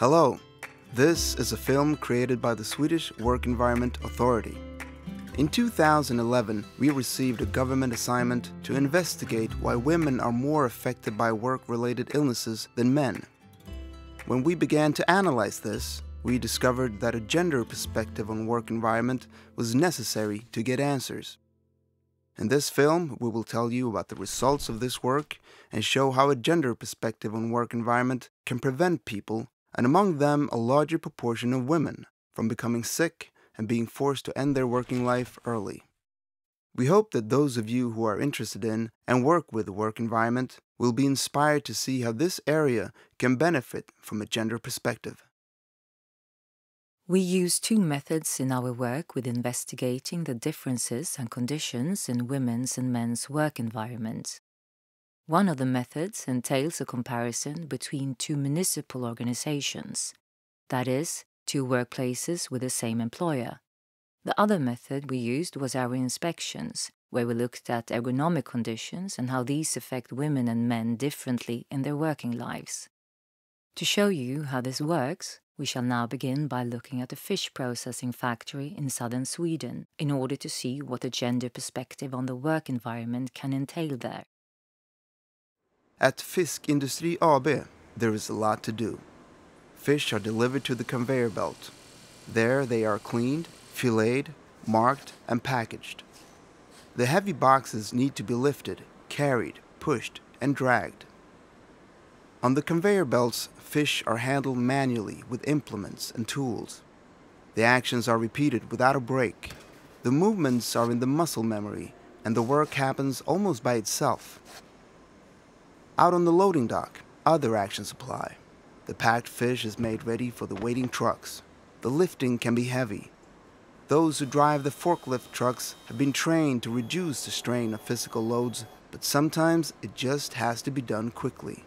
Hello, this is a film created by the Swedish Work Environment Authority. In 2011, we received a government assignment to investigate why women are more affected by work-related illnesses than men. When we began to analyze this, we discovered that a gender perspective on work environment was necessary to get answers. In this film, we will tell you about the results of this work and show how a gender perspective on work environment can prevent people, and among them a larger proportion of women, from becoming sick and being forced to end their working life early. We hope that those of you who are interested in and work with the work environment will be inspired to see how this area can benefit from a gender perspective. We use two methods in our work with investigating the differences and conditions in women's and men's work environments. One of the methods entails a comparison between two municipal organizations, that is, two workplaces with the same employer. The other method we used was our inspections, where we looked at ergonomic conditions and how these affect women and men differently in their working lives. To show you how this works, we shall now begin by looking at a fish processing factory in southern Sweden in order to see what a gender perspective on the work environment can entail there. At Fiskindustri AB, there is a lot to do. Fish are delivered to the conveyor belt. There they are cleaned, filleted, marked, and packaged. The heavy boxes need to be lifted, carried, pushed, and dragged. On the conveyor belts, fish are handled manually with implements and tools. The actions are repeated without a break. The movements are in the muscle memory, and the work happens almost by itself. Out on the loading dock, other actions apply. The packed fish is made ready for the waiting trucks. The lifting can be heavy. Those who drive the forklift trucks have been trained to reduce the strain of physical loads, but sometimes it just has to be done quickly.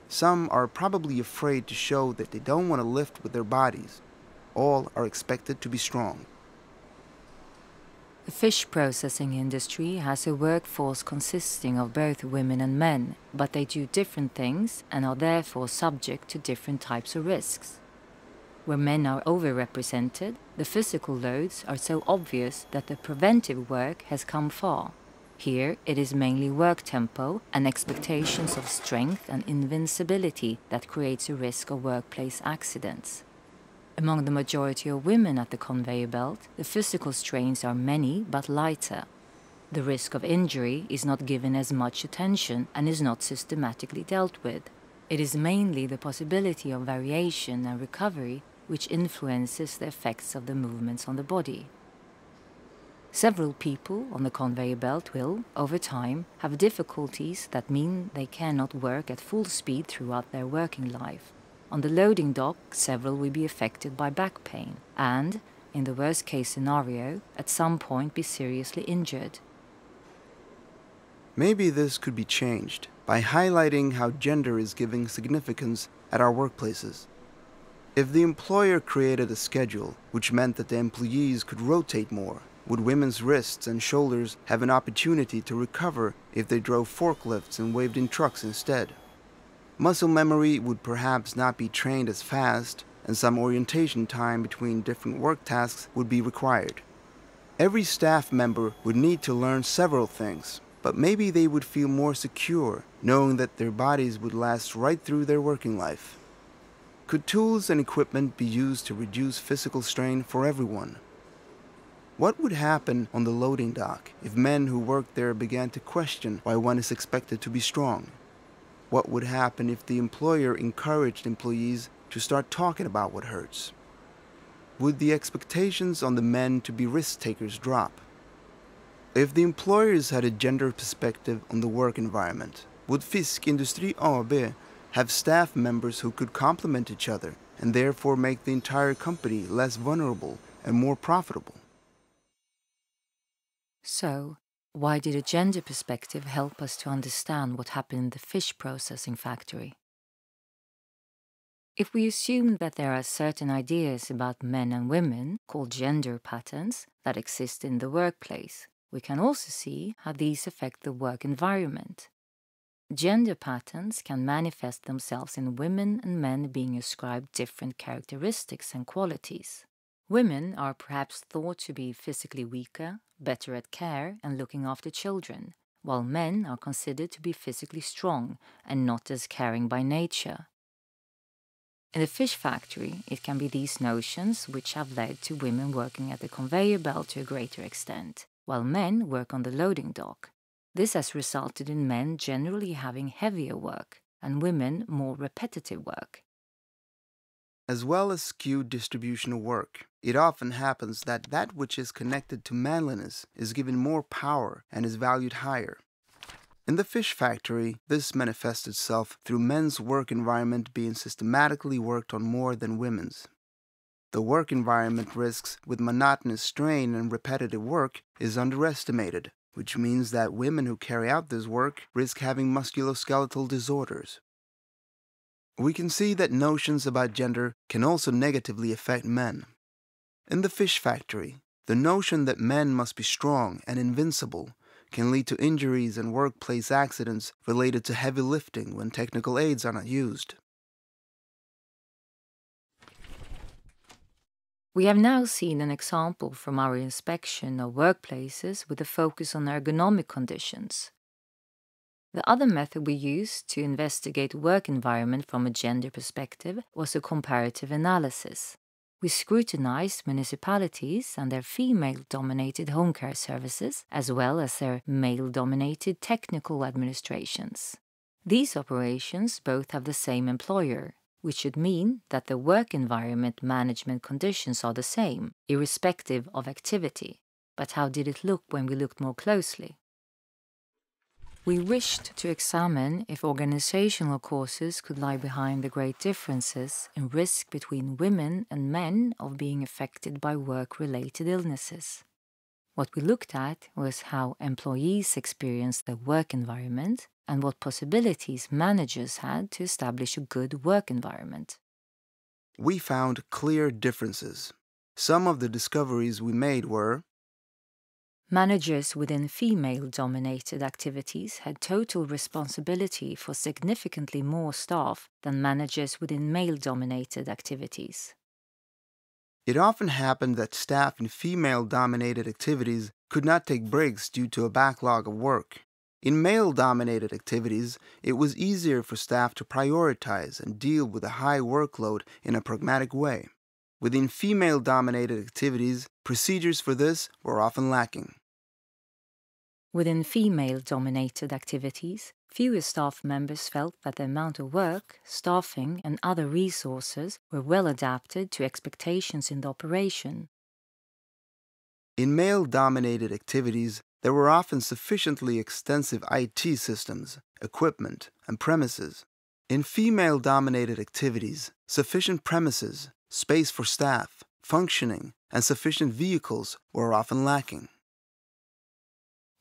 Some are probably afraid to show that they don't want to lift with their bodies. All are expected to be strong. The fish processing industry has a workforce consisting of both women and men, but they do different things and are therefore subject to different types of risks. Where men are overrepresented, the physical loads are so obvious that the preventive work has come far. Here, it is mainly work tempo and expectations of strength and invincibility that creates a risk of workplace accidents. Among the majority of women at the conveyor belt, the physical strains are many but lighter. The risk of injury is not given as much attention and is not systematically dealt with. It is mainly the possibility of variation and recovery which influences the effects of the movements on the body. Several people on the conveyor belt will, over time, have difficulties that mean they cannot work at full speed throughout their working life. On the loading dock, several will be affected by back pain and, in the worst-case scenario, at some point be seriously injured. Maybe this could be changed by highlighting how gender is giving significance at our workplaces. If the employer created a schedule which meant that the employees could rotate more, would women's wrists and shoulders have an opportunity to recover if they drove forklifts and waved in trucks instead? Muscle memory would perhaps not be trained as fast, and some orientation time between different work tasks would be required. Every staff member would need to learn several things, but maybe they would feel more secure knowing that their bodies would last right through their working life. Could tools and equipment be used to reduce physical strain for everyone? What would happen on the loading dock if men who worked there began to question why one is expected to be strong? What would happen if the employer encouraged employees to start talking about what hurts? Would the expectations on the men to be risk takers drop? If the employers had a gender perspective on the work environment, would Fiskindustri AB have staff members who could complement each other and therefore make the entire company less vulnerable and more profitable? So, why did a gender perspective help us to understand what happened in the fish processing factory? If we assume that there are certain ideas about men and women, called gender patterns, that exist in the workplace, we can also see how these affect the work environment. Gender patterns can manifest themselves in women and men being ascribed different characteristics and qualities. Women are perhaps thought to be physically weaker, better at care and looking after children, while men are considered to be physically strong and not as caring by nature. In the fish factory, it can be these notions which have led to women working at the conveyor belt to a greater extent, while men work on the loading dock. This has resulted in men generally having heavier work and women more repetitive work. As well as skewed distribution of work, it often happens that which is connected to manliness is given more power and is valued higher. In the fish factory, this manifests itself through men's work environment being systematically worked on more than women's. The work environment risks with monotonous strain and repetitive work is underestimated, which means that women who carry out this work risk having musculoskeletal disorders. We can see that notions about gender can also negatively affect men. In the fish factory, the notion that men must be strong and invincible can lead to injuries and workplace accidents related to heavy lifting when technical aids are not used. We have now seen an example from our inspection of workplaces with a focus on ergonomic conditions. The other method we used to investigate work environment from a gender perspective was a comparative analysis. We scrutinized municipalities and their female-dominated home care services, as well as their male-dominated technical administrations. These operations both have the same employer, which should mean that the work environment management conditions are the same, irrespective of activity. But how did it look when we looked more closely? We wished to examine if organizational causes could lie behind the great differences in risk between women and men of being affected by work-related illnesses. What we looked at was how employees experienced their work environment and what possibilities managers had to establish a good work environment. We found clear differences. Some of the discoveries we made were: managers within female-dominated activities had total responsibility for significantly more staff than managers within male-dominated activities. It often happened that staff in female-dominated activities could not take breaks due to a backlog of work. In male-dominated activities, it was easier for staff to prioritize and deal with a high workload in a pragmatic way. Within female-dominated activities, procedures for this were often lacking. Within female-dominated activities, fewer staff members felt that the amount of work, staffing, and other resources were well adapted to expectations in the operation. In male-dominated activities, there were often sufficiently extensive IT systems, equipment, and premises. In female-dominated activities, sufficient premises, space for staff, functioning, and sufficient vehicles were often lacking.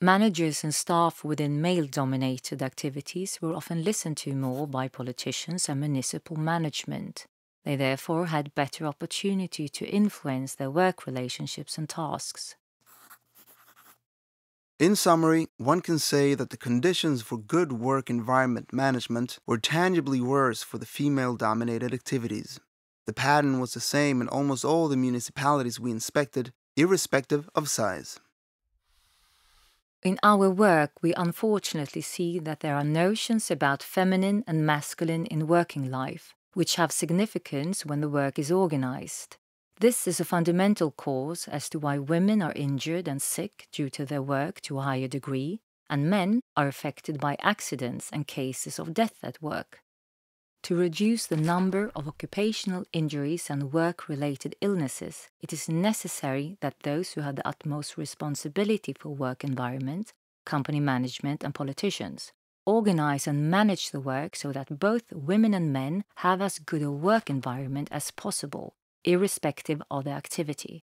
Managers and staff within male-dominated activities were often listened to more by politicians and municipal management. They therefore had better opportunity to influence their work relationships and tasks. In summary, one can say that the conditions for good work environment management were tangibly worse for the female-dominated activities. The pattern was the same in almost all the municipalities we inspected, irrespective of size. In our work, we unfortunately see that there are notions about feminine and masculine in working life, which have significance when the work is organized. This is a fundamental cause as to why women are injured and sick due to their work to a higher degree, and men are affected by accidents and cases of death at work. To reduce the number of occupational injuries and work-related illnesses, it is necessary that those who have the utmost responsibility for work environment, company management and politicians, organize and manage the work so that both women and men have as good a work environment as possible, irrespective of the activity.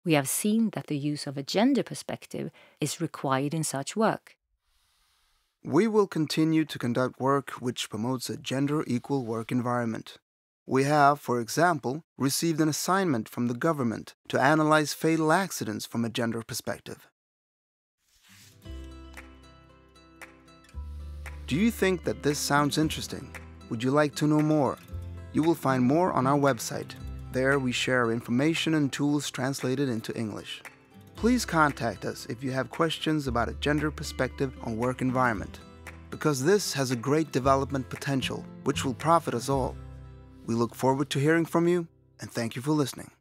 We have seen that the use of a gender perspective is required in such work. We will continue to conduct work which promotes a gender-equal work environment. We have, for example, received an assignment from the government to analyze fatal accidents from a gender perspective. Do you think that this sounds interesting? Would you like to know more? You will find more on our website. There we share information and tools translated into English. Please contact us if you have questions about a gender perspective on work environment, because this has a great development potential which will profit us all. We look forward to hearing from you, and thank you for listening.